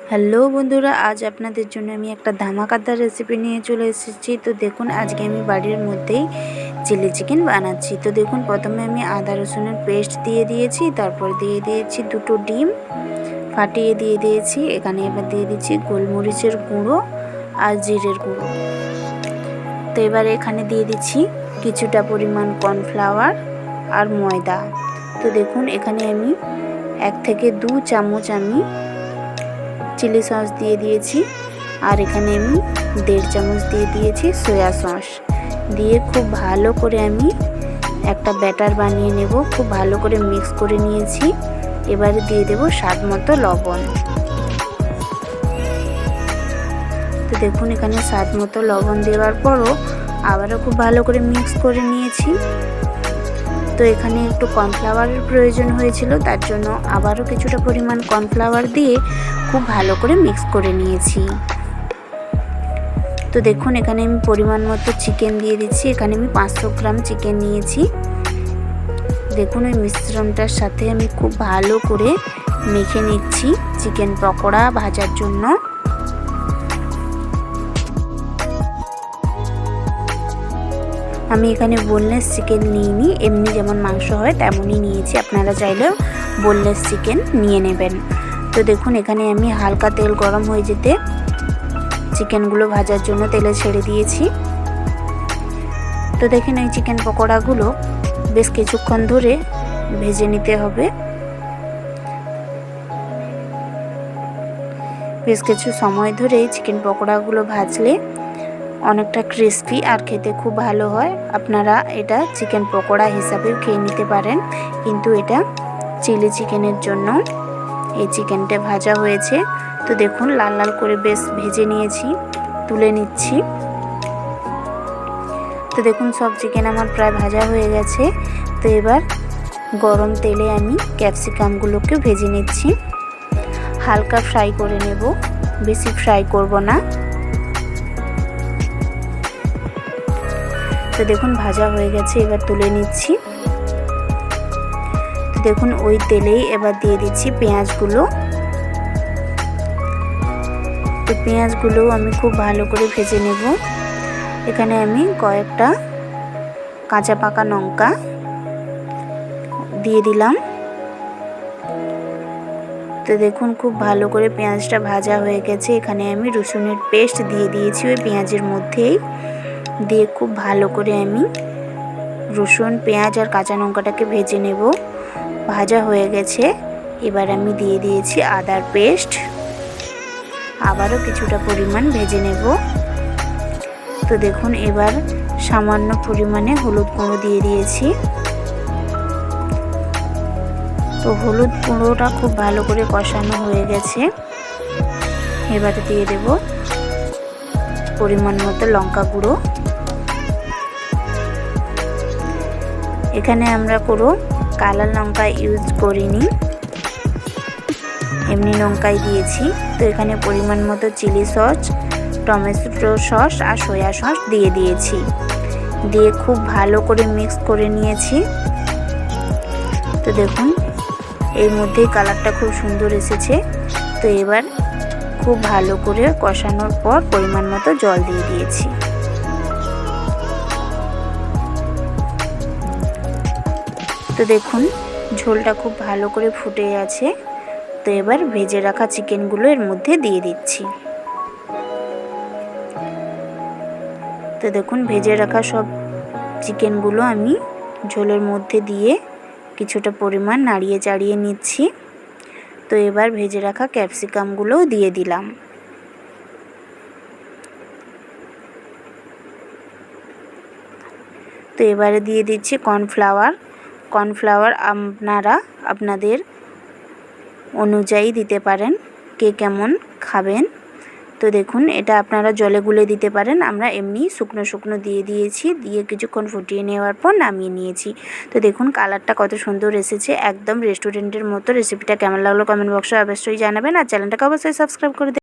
Hello বন্ধুরা, আজ আপনাদের জন্য আমি একটা ধামাকাদার রেসিপি নিয়ে চলে এসেছি। তো দেখুন, আজকে আমি বাড়ির মধ্যেই চিলি চিকেন বানাচ্ছি। তো দেখুন, প্রথমে আমি আদা রসুনের পেস্ট দিয়ে দিয়েছি, তারপর দিয়ে দিয়েছি দুটো ডিম ফাটিয়ে দিয়ে দিয়েছি। এখানে এবার দিয়ে দিচ্ছি গোলমরিচের গুঁড়ো আর জিরের গুঁড়ো। তো এবার এখানে দিয়ে দিচ্ছি কিছুটা পরিমাণ কর্নফ্লাওয়ার আর ময়দা। তো দেখুন, এখানে আমি 1 থেকে 2 চামচ আমি চিলি সস দিয়ে দিয়েছি, আর এখানে আমি 1.5 চামচ দিয়ে দিয়েছি সয়া সস। দিয়ে খুব ভালো করে আমি একটা ব্যাটার বানিয়ে নেব। খুব ভালো করে মিক্স করে নিয়েছি। এবারে দিয়ে দেব স্বাদ মতো লবণ। তো দেখুন, এখানে স্বাদ মতো লবণ দেওয়ার পরও আবারও খুব ভালো করে মিক্স করে নিয়েছি। তো এখানে একটু কর্নফ্লাওয়ারের প্রয়োজন হয়েছিল, তার জন্য আবারও কিছুটা পরিমাণ কর্নফ্লাওয়ার দিয়ে খুব ভালো করে মিক্স করে নিয়েছি। তো দেখুন, এখানে আমি পরিমাণ মতো চিকেন দিয়ে দিচ্ছি। এখানে আমি 500 গ্রাম চিকেন নিয়েছি। দেখুন, ওই মিশ্রণটার সাথে আমি খুব ভালো করে মেখে নিচ্ছি চিকেন পকোড়া ভাজার জন্য। আমি এখানে বোনলেস চিকেন নিইনি, এমনি যেমন মাংস হয় তেমনই নিয়েছি। আপনারা চাইলেও বোনলেস চিকেন নিয়ে নেবেন। তো দেখুন, এখানে আমি হালকা তেল গরম হয়ে যেতে চিকেনগুলো ভাজার জন্য তেলে ছেড়ে দিয়েছি। তো দেখুন, এই চিকেন পকোড়াগুলো বেশ কিছুক্ষণ ধরে ভেজে নিতে হবে। বেশ কিছু সময় ধরে চিকেন পকোড়াগুলো ভাজলে অনেকটা ক্রিস্পি আর খেতে খুব ভালো হয়। আপনারা এটা চিকেন পকোড়া হিসাবেও খেয়ে নিতে পারেন, কিন্তু এটা চিলি চিকেনের জন্য এই চিকেনটা ভাজা হয়েছে। তো দেখুন, লাল লাল করে বেশ ভেজে নিয়েছি, তুলে নিচ্ছি। তো দেখুন, সব চিকেন আমার প্রায় ভাজা হয়ে গেছে। তো এবার গরম তেলে আমি ক্যাপসিকামগুলোকে ভেজে নিচ্ছি। হালকা ফ্রাই করে নেব, বেশি ফ্রাই করব না। তো দেখুন, ভাজা হয়ে গেছে, এবার তুলে নিচ্ছি। তো দেখুন, ওই তেলেই এবার দিয়ে দিচ্ছি পেঁয়াজগুলো। তো পেঁয়াজগুলো আমি খুব ভালো করে ভেজে নেব। এখানে আমি কয়েকটা কাঁচা পাকা লঙ্কা দিয়ে দিলাম। তো দেখুন, খুব ভালো করে পেঁয়াজটা ভাজা হয়ে গেছে। এখানে আমি রসুনের পেস্ট দিয়ে দিয়েছি ওই পেঁয়াজের মধ্যেই। দিয়ে খুব ভালো করে আমি রসুন, পেঁয়াজ আর কাঁচা লঙ্কাটাকে ভেজে নেব। ভাজা হয়ে গেছে, এবার আমি দিয়ে দিয়েছি আদার পেস্ট। আবারও কিছুটা পরিমাণ ভেজে নেব। তো দেখুন, এবার সামান্য পরিমাণে হলুদ গুঁড়ো দিয়ে দিয়েছি। তো হলুদ গুঁড়োটা খুব ভালো করে কষানো হয়ে গেছে। এবারে দিয়ে দেব পরিমাণ মতো লঙ্কা গুঁড়ো। এখানে আমরা কোনো কালো লঙ্কা ইউজ করিনি, এমনি লঙ্কাই দিয়েছি। তো এখানে পরিমাণ মতো চিলি সস, টমেটো সস আর সয়া সস দিয়ে দিয়েছি। দিয়ে খুব ভালো করে মিক্স করে নিয়েছি। তো দেখুন, এর মধ্যেই কালারটা খুব সুন্দর এসেছে। তো এবার খুব ভালো করে কষানোর পর পরিমাণ মতো জল দিয়ে দিয়েছি। তো দেখুন, ঝোলটা খুব ভালো করে ফুটে আছে। তো এবার ভেজে রাখা চিকেনগুলো এর মধ্যে দিয়ে দিচ্ছি। তো দেখুন, ভেজে রাখা সব চিকেনগুলো আমি ঝোলের মধ্যে দিয়ে কিছুটা পরিমাণ নাড়িয়ে চাড়িয়ে নিচ্ছি। তো এবার ভেজে রাখা ক্যাপসিকামগুলোও দিয়ে দিলাম। তো এবারে দিয়ে দিচ্ছি কর্নফ্লাওয়ার। কর্নফ্লাওয়ার আপনারা আপনাদের অনুযায়ী দিতে পারেন, কে কেমন খাবেন। তো দেখুন, এটা আপনারা জলে গুলে দিতে পারেন। আমরা এমনি শুকনো শুকনো দিয়ে দিয়েছি, দিয়ে কিছুক্ষণ ফুটিয়ে নেওয়ার পর নামিয়ে নিয়েছি। তো দেখুন, কালারটা কত সুন্দর এসেছে, একদম রেস্টুরেন্টের মতো। রেসিপিটা কেমন লাগলো কমেন্ট বক্সে অবশ্যই জানাবেন, আর চ্যানেলটাকে অবশ্যই সাবস্ক্রাইব করে দেবেন।